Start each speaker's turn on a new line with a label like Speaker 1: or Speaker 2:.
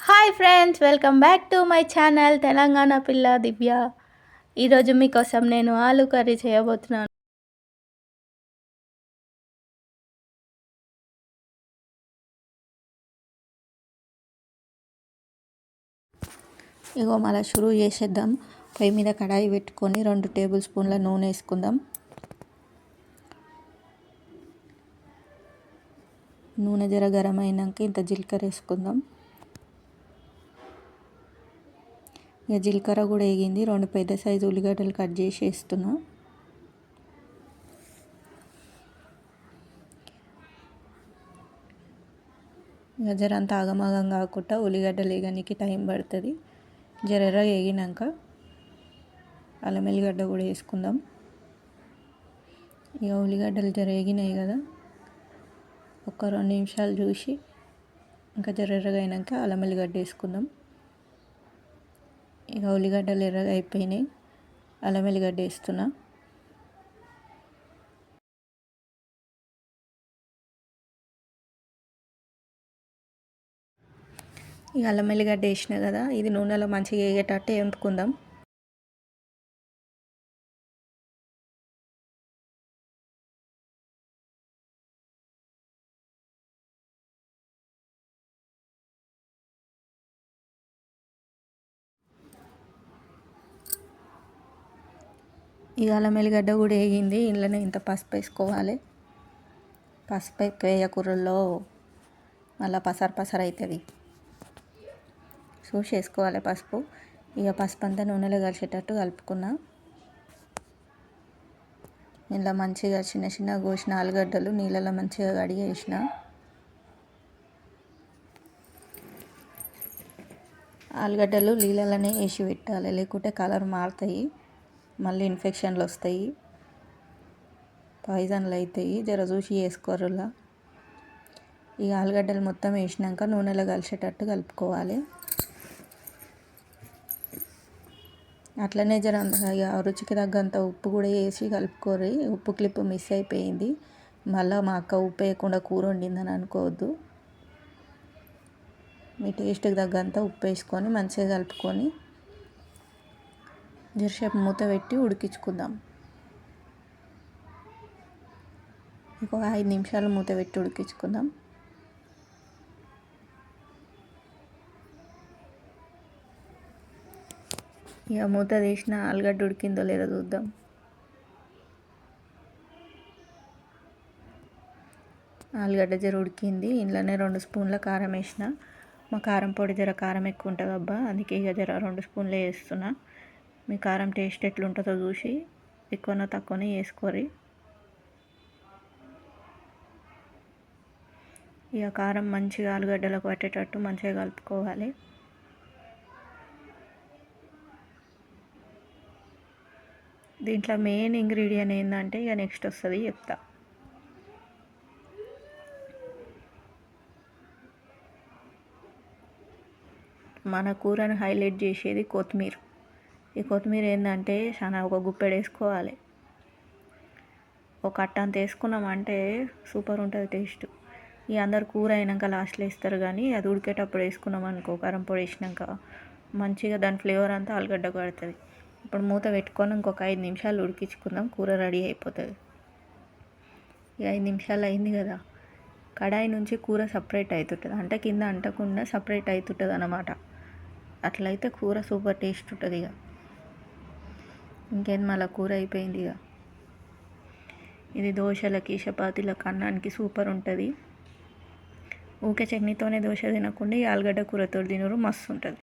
Speaker 1: Hi friends, welcome back to my channel Telangana పిల్ల దివ్య. ఈరోజు మీకోసం నేను ఆలు కర్రీ చేయబోతున్నాను. ఇగో మళ్ళీ షురూ చేసేద్దాం. పొయ్యి మీద కడాయి పెట్టుకొని 2 టేబుల్ స్పూన్ల నూనె వేసుకుందాం. నూనె జర గరం అయినాక ఇంత జీలకర్ర వేసుకుందాం. ఇక జీలకర్ర కూడా వేగింది. 2 పెద్ద సైజు ఉల్లిగడ్డలు కట్ చేసి వేస్తున్నా. ఇక జర అంత ఆగమాగం కాకుండా ఉల్లిగడ్డలు వేగడానికి టైం పడుతుంది. జర ఎర్రగా వేగినాక అల్లం ఎల్లిగడ్డ కూడా వేసుకుందాం. ఇక ఉల్లిగడ్డలు జర వేగినాయి కదా, ఒక 2 నిమిషాలు చూసి ఇంకా జర ఎర్రగా అయినాక అల్లం ఎల్లిగడ్డ వేసుకుందాం. ఇక ఉల్లిగడ్డలు ఎర్రగా అయిపోయినాయి, అల్లం ఎల్లిగడ్డ వేస్తున్నా. ఇక అల్లం ఎల్లిగడ్డ వేసిన కదా, ఇది నూనెలో మంచిగా వేగేటట్టు వేపుకుందాం. ఇక అల్లం ఎల్లిగడ్డ కూడా వేగింది. ఇంట్లోనే ఇంత పసుపు వేసుకోవాలి. పసుపు ఎక్కువ కూరల్లో మళ్ళీ పసరు అవుతుంది, చూసి వేసుకోవాలి పసుపు. ఇక పసుపు అంతా నూనెలో కలిసేటట్టు కలుపుకున్నా. ఇలా మంచిగా చిన్న చిన్న కోసిన ఆలుగడ్డలు నీళ్ళలో మంచిగా కడిగి వేసిన. ఆలుగడ్డలు నీళ్ళలోనే వేసి పెట్టాలి, లేకుంటే కలర్ మారుతాయి, మళ్ళీ ఇన్ఫెక్షన్లు వస్తాయి, పాయిజన్లు అవుతాయి. జర చూసి వేసుకోరులా. ఈ ఆలుగడ్డలు మొత్తం వేసినాక నూనెలో కలిసేటట్టు కలుపుకోవాలి. అట్లనే జర రుచికి తగ్గంత ఉప్పు కూడా వేసి కలుపుకోరి. ఉప్పు క్లిప్ మిస్ అయిపోయింది. మళ్ళీ మా అక్క ఉప్పు వేయకుండా కూర వండిందని అనుకోవద్దు. మీ టేస్ట్కి తగ్గంత ఉప్పు వేసుకొని మంచిగా కలుపుకొని జరసేపు మూత పెట్టి ఉడికించుకుందాం. ఇంకొక 5 నిమిషాలు మూత పెట్టి ఉడికించుకుందాం. ఇక మూత తీసిన ఆలుగడ్డ ఉడికిందో లేదో చూద్దాం. ఆలుగడ్డ జర ఉడికింది. ఇంట్లోనే 2 స్పూన్ల కారం వేసిన. మా కారం పొడి జర కారం ఎక్కువ ఉంటుంది అబ్బా, అందుకే ఇక జర 2 స్పూన్లే వేస్తున్నా. మీ కారం టేస్ట్ ఎట్లుంటుందో చూసి ఎక్కువనో తక్కువనే వేసుకోరి. ఇక కారం మంచిగా ఆలుగడ్డలకు పట్టేటట్టు మంచిగా కలుపుకోవాలి. దీంట్లో మెయిన్ ఇంగ్రీడియంట్ ఏంటంటే ఇక నెక్స్ట్ వస్తుంది చెప్తా. మన కూరను హైలైట్ చేసేది కొత్తిమీర. ఈ కొత్తిమీర ఏంటంటే చాలా ఒక గుప్పెడు వేసుకోవాలి. ఒక కట్ట అంత వేసుకున్నామంటే సూపర్ ఉంటుంది టేస్ట్. ఈ అందరు కూర అయినాక లాస్ట్లో వేస్తారు, కానీ అది ఉడికేటప్పుడు వేసుకున్నాం అనుకో, కారం పొడి వేసినాక మంచిగా దాని ఫ్లేవర్ అంతా ఆలుగడ్డ పడుతుంది. ఇప్పుడు మూత పెట్టుకొని ఇంకొక 5 నిమిషాలు ఉడికించుకుందాం. కూర రెడీ అయిపోతుంది. ఈ 5 నిమిషాలు అయింది కదా, కడాయి నుంచి కూర సపరేట్ అవుతుంటుంది, అంటే కింద అంటకుండా సపరేట్ అవుతుంటుంది అన్నమాట. అట్లయితే కూర సూపర్ టేస్ట్ ఉంటుంది. ఇక ఇంకేం మళ్ళీ కూర అయిపోయింది. ఇక ఇది దోశలకి చపాతీలకు అన్నానికి సూపర్ ఉంటుంది. ఊకే చట్నీతోనే దోశ తినకుండా ఈ ఆలుగడ్డ కూరతో తినరు, మస్తు ఉంటుంది.